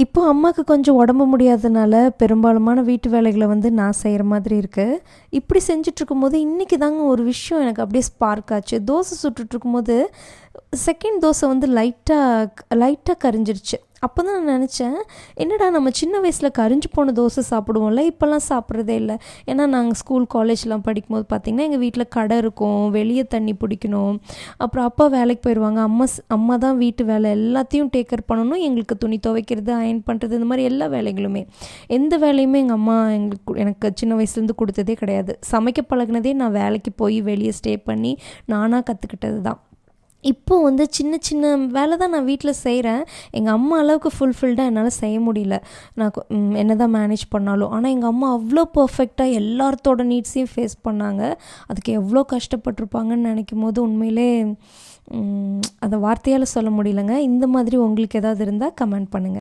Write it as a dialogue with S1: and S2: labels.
S1: இப்போ அம்மாவுக்கு கொஞ்சம் உடம்பு முடியாதனால பெரும்பாலுமான வீட்டு வேலைகளை வந்து நான் செய்கிற மாதிரி இருக்குது. இப்படி செஞ்சிட்ருக்கும்போது இன்றைக்கி தாங்க ஒரு விஷயம் எனக்கு அப்படியே ஸ்பார்க் ஆச்சு. தோசை சுட்டுட்ருக்கும்போது செகண்ட் தோசை வந்து லைட்டாக கரிஞ்சிருச்சு. அப்போ தான் நான் நினச்சேன், என்னடா நம்ம சின்ன வயசில் கரிஞ்சு போன தோசை சாப்பிடுவோம்ல, இப்போல்லாம் சாப்பிட்றதே இல்லை. ஏன்னா நாங்கள் ஸ்கூல் காலேஜ்லாம் படிக்கும்போது பார்த்திங்கன்னா எங்கள் வீட்டில் கடை இருக்கும், வெளியே தண்ணி பிடிக்கணும், அப்புறம் அப்பா வேலைக்கு போயிடுவாங்க, அம்மா தான் வீட்டு வேலை எல்லாத்தையும் டேக்கர் பண்ணணும். எங்களுக்கு துணி துவைக்கிறது, அயன் பண்ணுறது, இந்த மாதிரி எல்லா வேலைகளுமே, எந்த வேலையுமே எங்கள் அம்மா எனக்கு சின்ன வயசுலேருந்து கொடுத்ததே கிடையாது. சமைக்க பழகினதே நான் வேலைக்கு போய் வெளியே ஸ்டே பண்ணி நானாக கற்றுக்கிட்டது தான். இப்போது வந்து சின்ன சின்ன வேலை தான் நான் வீட்டில் செய்கிறேன். எங்கள் அம்மா அளவுக்கு ஃபுல்ஃபில்டாக என்னால் செய்ய முடியல, நான் என்ன தான் மேனேஜ் பண்ணாலும். ஆனால் எங்கள் அம்மா அவ்வளோ பர்ஃபெக்டாக எல்லாத்தோட நீட்ஸையும் ஃபேஸ் பண்ணாங்க. அதுக்கு எவ்வளோ கஷ்டப்பட்டிருப்பாங்கன்னு நினைக்கும் போது உண்மையிலே அதை வார்த்தையால் சொல்ல முடியலங்க. இந்த மாதிரி உங்களுக்கு ஏதாவது இருந்தால் கமெண்ட் பண்ணுங்கள்.